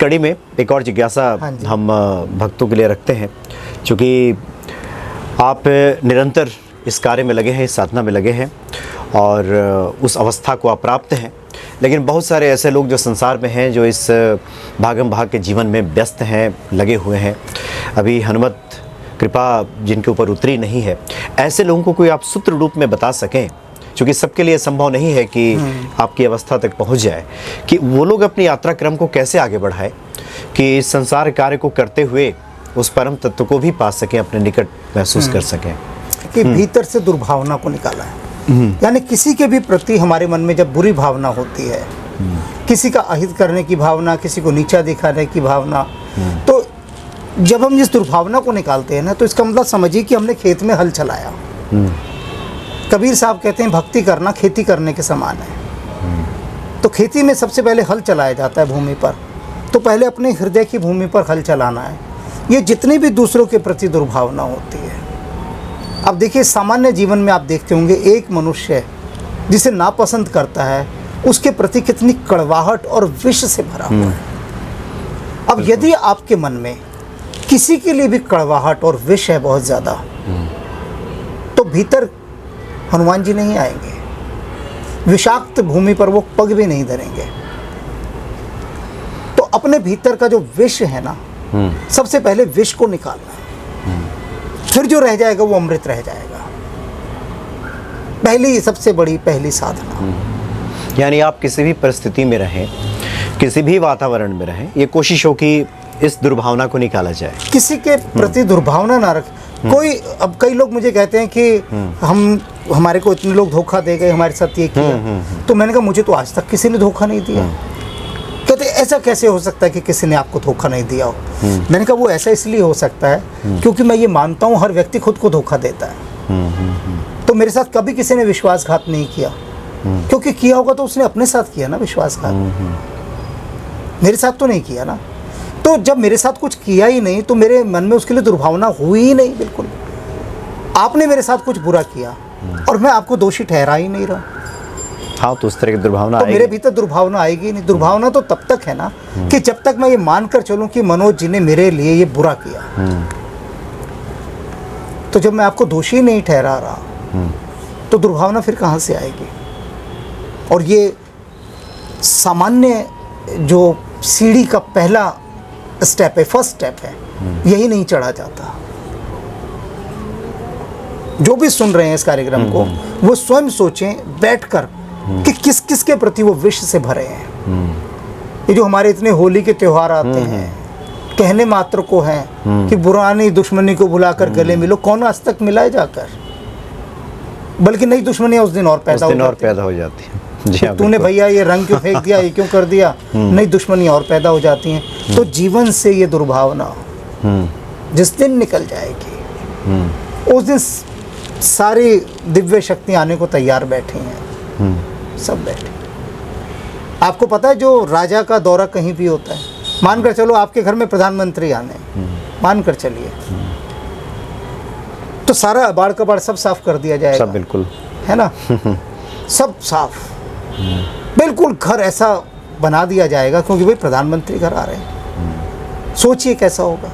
कड़ी में एक और जिज्ञासा हम भक्तों के लिए रखते हैं, क्योंकि आप निरंतर इस कार्य में लगे हैं, इस साधना में लगे हैं और उस अवस्था को आप प्राप्त हैं। लेकिन बहुत सारे ऐसे लोग जो संसार में हैं, जो इस भागम भाग के जीवन में व्यस्त हैं, लगे हुए हैं, अभी हनुमत कृपा जिनके ऊपर उतरी नहीं है, ऐसे लोगों को कोई आप सूत्र रूप में बता सकें, क्योंकि सबके लिए संभव नहीं है कि आपकी अवस्था तक पहुंच जाए, कि वो लोग अपनी यात्रा क्रम को कैसे आगे बढ़ाएं कि इस संसार कार्य को करते हुए उस परम तत्व को भी पा सकें, अपने निकट महसूस कर सकें। कि भीतर से दुर्भावना को निकाला है, यानी किसी के भी प्रति हमारे मन में जब बुरी भावना होती है, किसी का अहित करने की भावना, किसी को नीचा दिखाने की भावना, तो जब हम इस दुर्भावना को निकालते हैं ना, तो इसका मतलब समझिए कि हमने खेत में हल चलाया। कबीर साहब कहते हैं भक्ति करना खेती करने के समान है। तो खेती में सबसे पहले हल चलाया जाता है भूमि पर, तो पहले अपने हृदय की भूमि पर हल चलाना है। ये जितनी भी दूसरों के प्रति दुर्भावना होती है, अब देखिए सामान्य जीवन में आप देखते होंगे, एक मनुष्य जिसे नापसंद करता है उसके प्रति कितनी कड़वाहट और विष से भरा हुआ है। अब यदि आपके मन में किसी के लिए भी कड़वाहट और विष है बहुत ज़्यादा, तो भीतर हनुमान जी नहीं आएंगे, विषाक्त भूमि पर वो पग भी नहीं धरेंगे। तो अपने भीतर का जो विष है ना, सबसे पहले विष को निकालना है, फिर जो रह जाएगा वो अमृत रह जाएगा। पहली सबसे बड़ी पहली साधना। यानी आप किसी भी परिस्थिति में रहें, किसी भी वातावरण में रहें, ये कोशिश हो कि इस दुर्भावना को निकाला जाए, किसी के प्रति दुर्भावना ना रख। कोई, अब कई लोग मुझे कहते हैं कि हमारे को इतने लोग धोखा दे गए, हमारे साथ ये किया। तो मैंने कहा मुझे तो आज तक किसी ने धोखा नहीं दिया। कहते ऐसा कैसे हो सकता है कि किसी ने आपको धोखा नहीं दिया हो? मैंने कहा वो ऐसा इसलिए हो सकता है क्योंकि मैं ये मानता हूँ हर व्यक्ति खुद को धोखा देता है। तो मेरे साथ कभी किसी ने विश्वासघात नहीं किया, क्योंकि किया होगा तो उसने अपने साथ किया ना विश्वासघात, मेरे साथ तो नहीं किया ना। तो जब मेरे साथ कुछ किया ही नहीं तो मेरे मन में उसके लिए दुर्भावना हुई ही नहीं। बिल्कुल, आपने मेरे साथ कुछ बुरा किया और मैं आपको दोषी ठहरा ही नहीं रहा। हाँ, तो उस तरह की दुर्भावना तो मेरे भीतर दुर्भावना आएगी नहीं। दुर्भावना तो तब तक है ना कि जब तक मैं ये मानकर चलूं कि मनोज जी ने मेरे लिए ये बुरा किया। तो जब मैं आपको दोषी नहीं ठहरा रहा तो दुर्भावना फिर कहाँ से आएगी? और ये सामान्य जो सीढ़ी का पहला स्टेप है, फर्स्ट स्टेप है, यही नहीं चढ़ा जाता। जो भी सुन रहे हैं इस कार्यक्रम को, वो स्वयं सोचें बैठकर कि किस किस के प्रति वो विष से भरे हैं। ये जो हमारे इतने होली के त्योहार आते हैं, कहने मात्र को हैं कि पुरानी दुश्मनी को भुलाकर गले मिलो, कौन आज तक मिला है जाकर? बल्कि नई दुश्मनियां उस दिन और पैदा हो जाती है। तो तूने भैया ये रंग क्यों फेंक दिया, ये क्यों कर दिया, नई दुश्मनी और पैदा हो जाती हैं। तो जीवन से ये दुर्भावना जिस दिन निकल जाएगी, उस दिन सारी दिव्य शक्ति आने को तैयार बैठी हैं, सब बैठे। आपको पता है जो राजा का दौरा कहीं भी होता है, मानकर चलो आपके घर में प्रधानमंत्री आने, मानकर चलिए, तो सारा अबाड़ कबाड़ सब साफ कर दिया जाएगा। सब बिल्कुल, है ना, सब साफ, बिल्कुल घर ऐसा बना दिया जाएगा क्योंकि भाई प्रधानमंत्री घर आ रहे हैं। सोचिए कैसा होगा।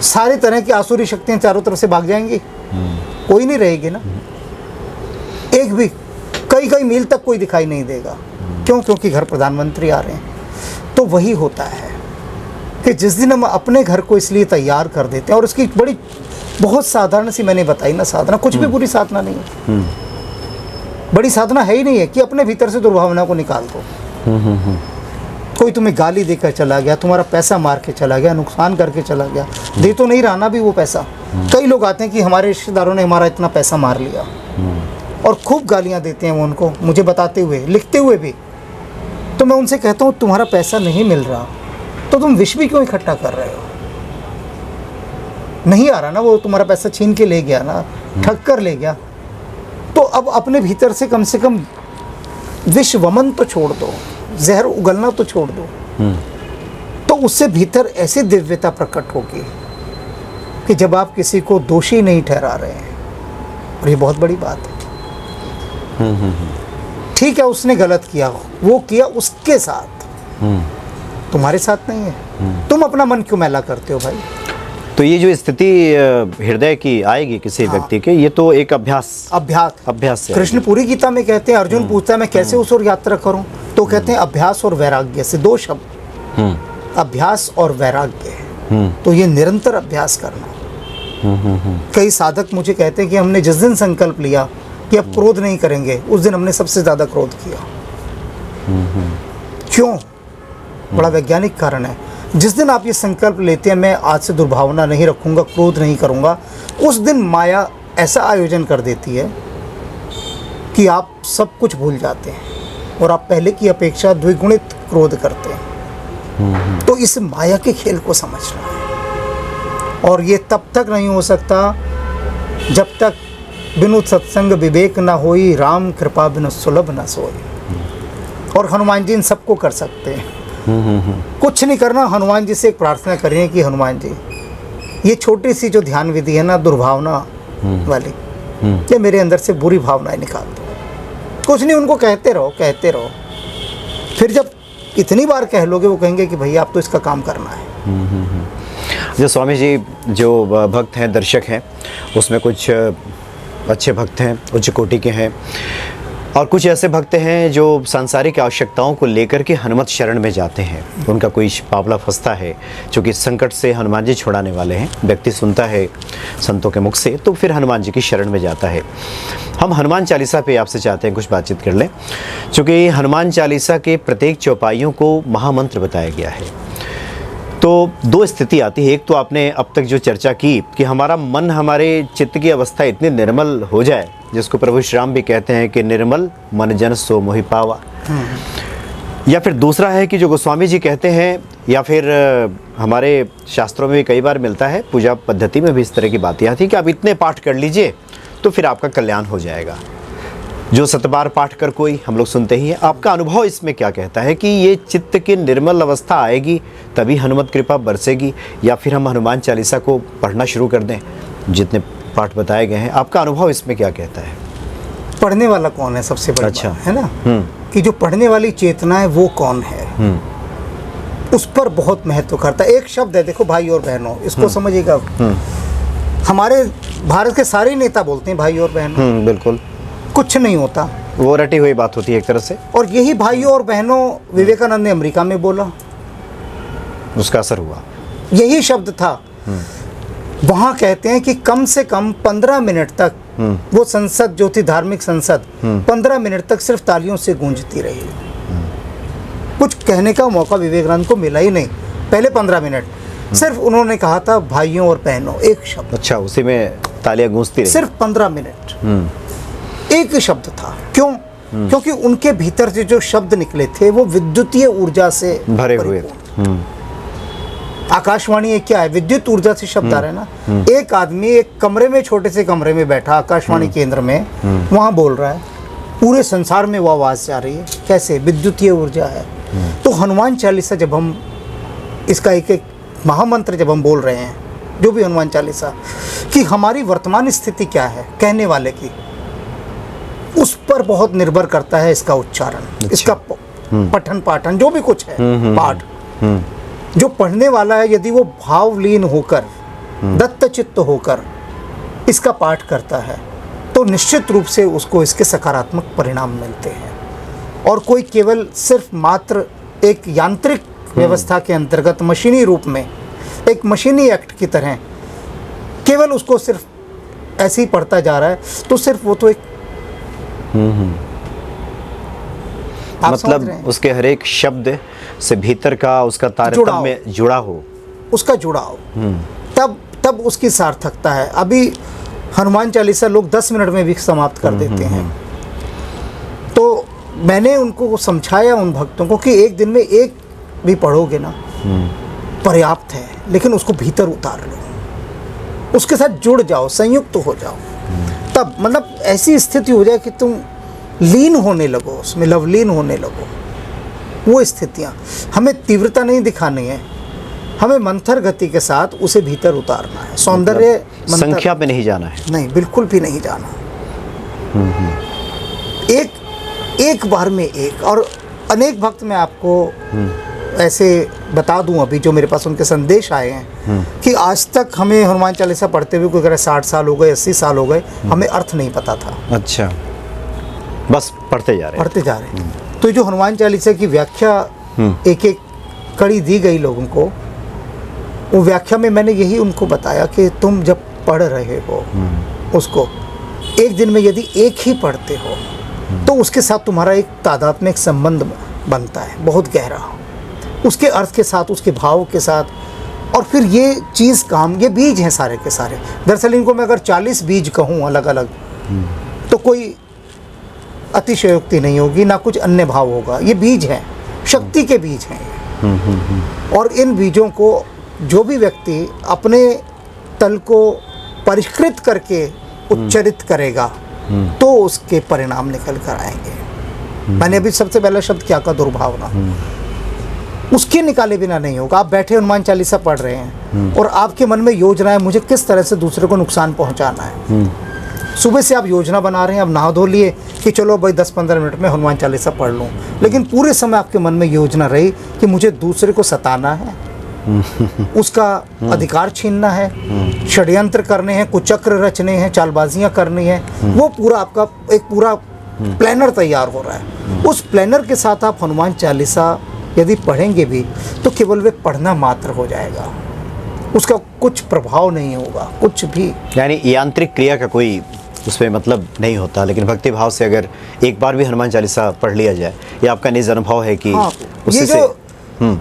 सारी तरह की आसुरी शक्तियां चारों तरफ से भाग जाएंगी, कोई नहीं रहेगी ना, एक भी कई मील तक कोई दिखाई नहीं देगा। क्यों? क्योंकि घर प्रधानमंत्री आ रहे हैं। तो वही होता है कि जिस दिन हम अपने घर को इसलिए तैयार कर देते हैं, और उसकी बड़ी बहुत साधारण सी मैंने बताई ना साधना, कुछ भी बुरी साधना नहीं है, बड़ी साधना है ही नहीं है कि अपने भीतर से दुर्भावना को निकाल दो। कोई तुम्हें गाली देकर चला गया, तुम्हारा पैसा मार के चला गया, नुकसान करके चला गया, दे तो नहीं रहा ना भी वो पैसा। कई लोग आते हैं कि हमारे रिश्तेदारों ने हमारा इतना पैसा मार लिया, और खूब गालियां देते हैं वो उनको, मुझे बताते हुए, लिखते हुए भी। तो मैं उनसे कहता हूँ तुम्हारा पैसा नहीं मिल रहा तो तुम विष भी क्यों इकट्ठा कर रहे हो? नहीं आ रहा ना, वो तुम्हारा पैसा छीन के ले गया ना, ठग कर ले गया। तो अब अपने भीतर से कम विष वमन तो छोड़ दो, जहर उगलना तो छोड़ दो। तो उससे भीतर ऐसी दिव्यता प्रकट होगी कि जब आप किसी को दोषी नहीं ठहरा रहे हैं, और ये बहुत बड़ी बात है। ठीक है, उसने गलत किया, वो किया उसके साथ, तुम्हारे साथ नहीं है, तुम अपना मन क्यों मैला करते हो भाई। तो ये जो स्थिति हृदय की आएगी किसी व्यक्ति के, ये तो एक अभ्यास से कृष्ण पूरी गीता में कहते हैं, अर्जुन पूछता है मैं कैसे उस ओर यात्रा करूं, तो कहते हैं अभ्यास और वैराग्य से, 2 शब्द, अभ्यास और वैराग्य। तो ये निरंतर अभ्यास करना। कई साधक मुझे कहते हैं कि हमने जिस दिन संकल्प लिया कि अब क्रोध नहीं करेंगे, उस दिन हमने सबसे ज्यादा क्रोध किया। क्यों? बड़ा वैज्ञानिक कारण है। जिस दिन आप ये संकल्प लेते हैं मैं आज से दुर्भावना नहीं रखूंगा, क्रोध नहीं करूंगा, उस दिन माया ऐसा आयोजन कर देती है कि आप सब कुछ भूल जाते हैं और आप पहले की अपेक्षा द्विगुणित क्रोध करते हैं। तो इस माया के खेल को समझना है, और ये तब तक नहीं हो सकता जब तक बिनु सत्संग विवेक न होई, राम कृपा बिनु सुलभ न सोई। और हनुमान जी इन सबको कर सकते हैं। कुछ नहीं करना, हनुमान जी से एक प्रार्थना करिए कि हनुमान जी ये छोटी सी जो ध्यान विधि है ना दुर्भावना वाली, ये मेरे अंदर से बुरी भावनाएं निकाल दो। कुछ नहीं, उनको कहते रहो। फिर जब इतनी बार कह लोगे वो कहेंगे कि भैया आप तो इसका काम करना है। जो स्वामी जी जो भक्त हैं, दर्शक हैं, उसमें कुछ अच्छे भक्त हैं, उच्च कोटि के हैं, और कुछ ऐसे भक्त हैं जो सांसारिक आवश्यकताओं को लेकर के हनुमत शरण में जाते हैं। उनका कोई पावला फंसता है, चूँकि संकट से हनुमान जी छुड़ाने वाले हैं, व्यक्ति सुनता है संतों के मुख से तो फिर हनुमान जी की शरण में जाता है। हम हनुमान चालीसा पे आपसे चाहते हैं कुछ बातचीत कर लें, चूँकि हनुमान चालीसा के प्रत्येक चौपाइयों को महामंत्र बताया गया है। तो 2 स्थिति आती है। एक तो आपने अब तक जो चर्चा की कि हमारा मन, हमारे चित्त की अवस्था इतनी निर्मल हो जाए, जिसको प्रभु श्री राम भी कहते हैं कि निर्मल मन जन सो मोहि पावा। या फिर दूसरा है कि जो गोस्वामी जी कहते हैं, या फिर हमारे शास्त्रों में भी कई बार मिलता है, पूजा पद्धति में भी इस तरह की बातें आती हैं कि आप इतने पाठ कर लीजिए तो फिर आपका कल्याण हो जाएगा। जो 7 बार पाठ कर कोई, हम लोग सुनते ही हैं। आपका अनुभव इसमें क्या कहता है कि ये चित्त की निर्मल अवस्था आएगी तभी हनुमत कृपा बरसेगी, या फिर हम हनुमान चालीसा को पढ़ना शुरू कर दें जितने पाठ बताए गए हैं? आपका अनुभव इसमें क्या कहता है? पढ़ने वाला कौन है सबसे बड़ी अच्छा, बात है ना, कि जो पढ़ने वाली चेतना है वो कौन है, उस पर बहुत महत्व करता है। एक शब्द है, देखो भाई और बहनों, इसको समझिएगा। हमारे भारत के सारे नेता बोलते हैं भाई और बहनों, बिल्कुल कुछ नहीं होता, वो रटी हुई बात होती है एक तरह से। और यही भाइयों और बहनों विवेकानंद ने अमेरिका में बोला, उसका असर हुआ, यही शब्द था। वहाँ कहते हैं कि कम से कम 15 मिनट तक वो संसद जो थी, धार्मिक संसद, 15 मिनट तक सिर्फ तालियों से गूंजती रही। कुछ कहने का मौका विवेकानंद को मिला ही नहीं। पहले 15 मिनट सिर्फ उन्होंने कहा था भाइयों और बहनों, एक शब्द। अच्छा, उसी में तालियां गूंजती रही, सिर्फ 15 मिनट एक शब्द था। क्यों? क्योंकि उनके भीतर से जो शब्द निकले थे वो विद्युतीय ऊर्जा से भरे हुए थे। आकाशवाणी एक क्या है, विद्युत ऊर्जा से शब्द आ रहे हैं ना। एक आदमी एक कमरे में, छोटे से कमरे में बैठा आकाशवाणी केंद्र में, वहां बोल रहा है, पूरे संसार में वो आवाज जा रही है। कैसे? विद्युतीय ऊर्जा है। तो हनुमान चालीसा जब हम इसका एक एक महामंत्र जब हम बोल रहे हैं, जो भी हनुमान चालीसा, कि हमारी वर्तमान स्थिति क्या है कहने वाले की, उस पर बहुत निर्भर करता है इसका उच्चारण। अच्छा। इसका पठन पाठन जो भी कुछ है, पाठ जो पढ़ने वाला है, यदि वो भावलीन होकर, दत्तचित्त होकर इसका पाठ करता है तो निश्चित रूप से उसको इसके सकारात्मक परिणाम मिलते हैं। और कोई केवल सिर्फ मात्र एक यांत्रिक व्यवस्था के अंतर्गत मशीनी रूप में, एक मशीनी एक्ट की तरह केवल उसको सिर्फ ऐसे ही पढ़ता जा रहा है, तो सिर्फ वो तो एक मतलब उसके हर एक शब्द से भीतर का उसका तारतम्य जुड़ा हो, उसका जुड़ाव, तब उसकी सार्थकता है। अभी हनुमान चालीसा लोग 10 मिनट में भी समाप्त कर देते हैं। तो मैंने उनको समझाया, उन भक्तों को, कि एक दिन में एक भी पढ़ोगे ना पर्याप्त है, लेकिन उसको भीतर उतार लो, उसके साथ जुड़ जाओ, संयुक्त हो जाओ, तब मतलब ऐसी स्थिति हो जाए कि तुम लीन होने लगो, उसमें लवलीन होने लगो। वो स्थितियाँ हमें तीव्रता नहीं दिखानी है, हमें मंथर गति के साथ उसे भीतर उतारना है। सौंदर्य संख्या पे नहीं जाना है, नहीं, बिल्कुल भी नहीं जाना। एक बार में एक, और अनेक भक्त मैं आपको ऐसे बता दूं अभी जो मेरे पास उनके संदेश आए हैं कि आज तक हमें हनुमान चालीसा पढ़ते हुए कोई अगर 60 साल हो गए, 80 साल हो गए, हमें अर्थ नहीं पता था। अच्छा, बस पढ़ते जा रहे हैं। तो जो हनुमान चालीसा की व्याख्या एक एक कड़ी दी गई लोगों को, वो व्याख्या में मैंने यही उनको बताया कि तुम जब पढ़ रहे हो उसको, एक दिन में यदि एक ही पढ़ते हो तो उसके साथ तुम्हारा एक तादात्म्य संबंध बनता है, बहुत गहरा, उसके अर्थ के साथ, उसके भाव के साथ। और फिर ये चीज़ काम, ये बीज हैं सारे के सारे। दरअसल इनको मैं अगर 40 बीज कहूँ अलग अलग, तो कोई अतिशयोक्ति नहीं होगी, ना कुछ अन्य भाव होगा। ये बीज हैं, शक्ति के बीज हैं। और इन बीजों को जो भी व्यक्ति अपने तल को परिष्कृत करके उच्चरित करेगा तो उसके परिणाम निकल कर आएंगे। मैंने अभी सबसे पहला शब्द क्या कहा, दुर्भावना, उसके निकाले बिना नहीं होगा। आप बैठे हनुमान चालीसा पढ़ रहे हैं और आपके मन में योजना है मुझे किस तरह से दूसरे को नुकसान पहुंचाना है। सुबह से आप योजना बना रहे हैं, अब नहा धो लिए कि चलो भाई 10-15 मिनट में हनुमान चालीसा पढ़ लूँ, लेकिन पूरे समय आपके मन में योजना रही कि मुझे दूसरे को सताना है, उसका अधिकार छीनना है, षड्यंत्र करने हैं, कुचक्र रचने हैं, चालबाजियां करनी है। वो पूरा आपका एक पूरा प्लानर तैयार हो रहा है। उस प्लानर के साथ आप हनुमान चालीसा यदि पढ़ेंगे भी तो केवल वे पढ़ना मात्र हो जाएगा, उसका कुछ प्रभाव नहीं होगा, कुछ भी। यानी यांत्रिक क्रिया का कोई उसमें मतलब नहीं होता, लेकिन भक्ति भाव से अगर एक बार भी हनुमान चालीसा पढ़ लिया जाए, ये आपका निज अनुभव है कि ये जो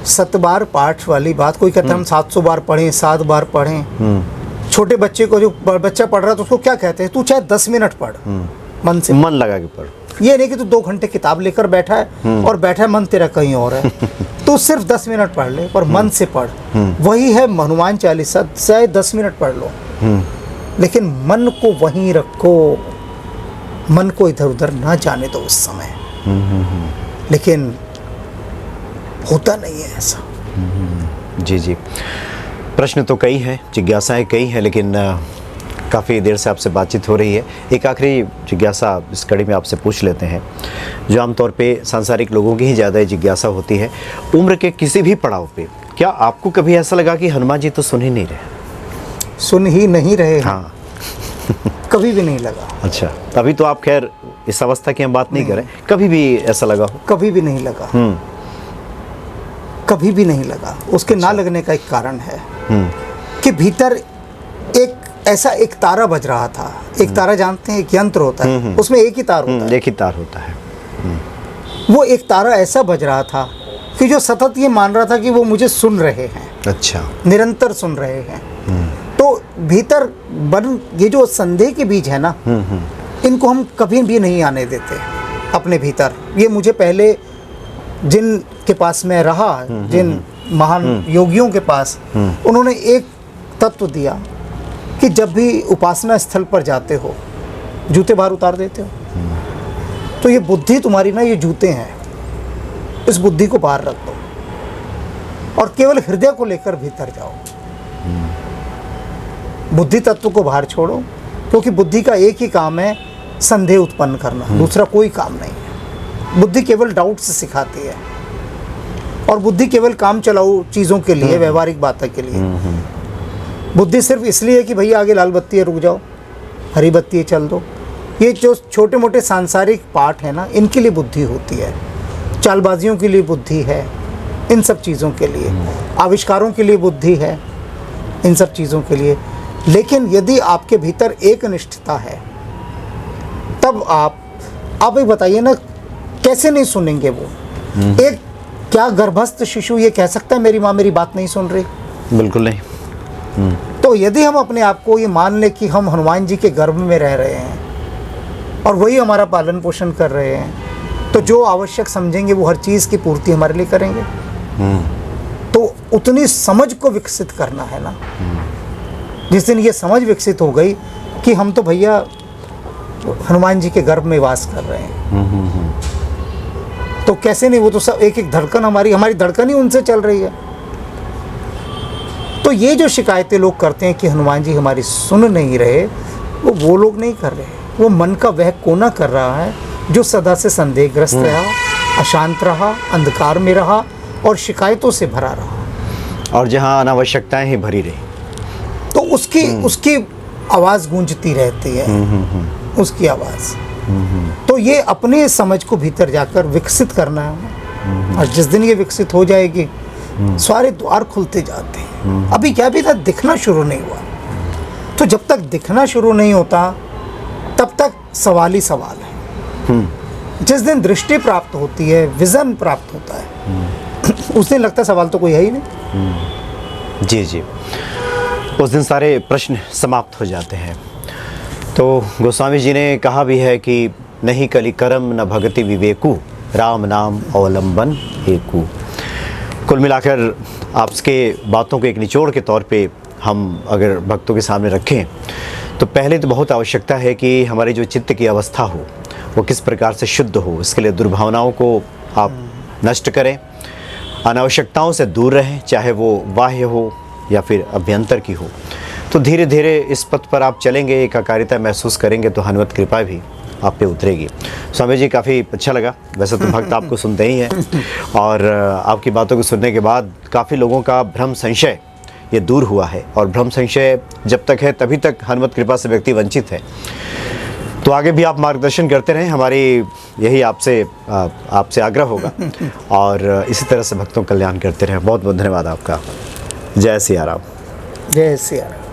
7 बार पाठ वाली बात, कोई कहता है हम 700 बार पढ़ें, 7 बार पढ़ें। छोटे बच्चे को, जो बच्चा पढ़ रहा है तो उसको क्या कहते हैं, तू चाहे 10 मिनट पढ़, मन से, मन लगा के पढ़। ये नहीं कि तू 2 घंटे किताब लेकर बैठा है और बैठा है मन तेरा कहीं और है। तो सिर्फ 10 मिनट पढ़ ले, पर मन से पढ़। वही है हनुमान चालीसा, चाहे 10 मिनट पढ़ लो, लेकिन मन को वहीं रखो, मन को इधर उधर ना जाने दो उस समय। लेकिन होता नहीं है ऐसा। जी जी, प्रश्न तो कई हैं, जिज्ञासाएं कई हैं, लेकिन काफ़ी देर से आपसे बातचीत हो रही है। एक आखिरी जिज्ञासा इस कड़ी में आपसे पूछ लेते हैं, जो आमतौर पे सांसारिक लोगों की ही ज़्यादा जिज्ञासा होती है। उम्र के किसी भी पड़ाव पे क्या आपको कभी ऐसा लगा कि हनुमान जी तो सुन ही नहीं रहे? सुन ही नहीं रहे? हाँ। कभी भी नहीं लगा। अच्छा, अभी तो आप खैर इस अवस्था की हम बात नहीं करें, कभी भी ऐसा लगा हो? कभी भी नहीं लगा, कभी भी नहीं लगा। उसके ना लगने का एक कारण है कि भीतर एक ऐसा एक तारा बज रहा था। एक तारा जानते हैं, एक यंत्र होता है, उसमें एक ही तार होता है। एक ही तार होता है। वो एक तारा ऐसा बज रहा था कि जो सतत ये मान रहा था कि वो मुझे सुन रहे हैं। अच्छा, निरंतर सुन रहे हैं। तो भीतर ये जो संदेह के बीज है ना, इनको हम कभी भी नहीं आने देते अपने भीतर। ये मुझे पहले जिन के पास मैं रहा, जिन महान योगियों के पास, उन्होंने एक तत्व दिया कि जब भी उपासना स्थल पर जाते हो, जूते बाहर उतार देते हो, तो ये बुद्धि तुम्हारी ना, ये जूते हैं, इस बुद्धि को बाहर रख दो और केवल हृदय को लेकर भीतर जाओ। बुद्धि तत्व को बाहर छोड़ो, क्योंकि बुद्धि का एक ही काम है संदेह उत्पन्न करना, दूसरा कोई काम नहीं है। बुद्धि केवल डाउट से सिखाती है और बुद्धि केवल काम चलाओ चीज़ों के लिए, व्यवहारिक बातों के लिए। बुद्धि सिर्फ इसलिए कि भैया आगे लाल बत्ती है रुक जाओ, हरी बत्ती है चल दो। ये जो छोटे मोटे सांसारिक पाठ है ना, इनके लिए बुद्धि होती है। चालबाजियों के लिए बुद्धि है, इन सब चीज़ों के लिए। आविष्कारों के लिए बुद्धि है, इन सब चीज़ों के लिए। लेकिन यदि आपके भीतर एक निष्ठता है, तब आप ही बताइए ना, कैसे नहीं सुनेंगे वो? एक क्या गर्भस्थ शिशु ये कह सकता है मेरी माँ मेरी बात नहीं सुन रही? बिल्कुल नहीं। तो यदि हम अपने आप को ये मान लें कि हम हनुमान जी के गर्भ में रह रहे हैं और वही हमारा पालन पोषण कर रहे हैं, तो जो आवश्यक समझेंगे वो हर चीज़ की पूर्ति हमारे लिए करेंगे। तो उतनी समझ को विकसित करना है ना। जिस दिन ये समझ विकसित हो गई कि हम तो भैया हनुमान जी के गर्भ में वास कर रहे हैं, तो कैसे नहीं, वो तो सब एक एक धड़कन हमारी धड़कन ही उनसे चल रही है। तो ये जो शिकायतें लोग करते हैं कि हनुमान जी हमारी सुन नहीं रहे, वो लोग नहीं कर रहे, वो मन का वह कोना कर रहा है जो सदा से संदेहग्रस्त रहा, अशांत रहा, अंधकार में रहा और शिकायतों से भरा रहा, और जहाँ अनावश्यकताएं ही भरी रही, तो उसकी आवाज़ गूंजती रहती है, उसकी आवाज़। तो ये अपने समझ को भीतर जाकर विकसित करना है, और जिस दिन ये विकसित हो जाएगी सारे द्वार खुलते जाते हैं। अभी क्या भी था, दिखना शुरू नहीं हुआ, तो जब तक दिखना शुरू नहीं होता तब तक सवाल ही सवाल है। जिस दिन दृष्टि प्राप्त होती है, विजन प्राप्त होता है, उस दिन लगता है सवाल तो कोई है ही नहीं। जी जी, उस दिन सारे प्रश्न समाप्त हो जाते हैं। तो गोस्वामी जी ने कहा भी है कि नहीं कली करम न भगति विवेकु, राम नाम अवलंबन एकू। कुल मिलाकर आपके बातों को एक निचोड़ के तौर पे हम अगर भक्तों के सामने रखें, तो पहले तो बहुत आवश्यकता है कि हमारी जो चित्त की अवस्था हो वो किस प्रकार से शुद्ध हो। इसके लिए दुर्भावनाओं को आप नष्ट करें, अनावश्यकताओं से दूर रहें, चाहे वो बाह्य हो या फिर अभ्यंतर की हो। तो धीरे धीरे इस पथ पर आप चलेंगे, एकाकारिता महसूस करेंगे, तो हनुमत कृपा भी आप पे उतरेगी। स्वामी जी, काफ़ी अच्छा लगा। वैसे तो भक्त आपको सुनते ही हैं, और आपकी बातों को सुनने के बाद काफ़ी लोगों का भ्रम संशय ये दूर हुआ है, और भ्रम संशय जब तक है तभी तक हनुमत कृपा से व्यक्ति वंचित है। तो आगे भी आप मार्गदर्शन करते रहें, हमारी यही आपसे आग्रह होगा, और इसी तरह से भक्तों का कल्याण करते रहें। बहुत बहुत धन्यवाद आपका। जय सिया राम। जय सिया राम।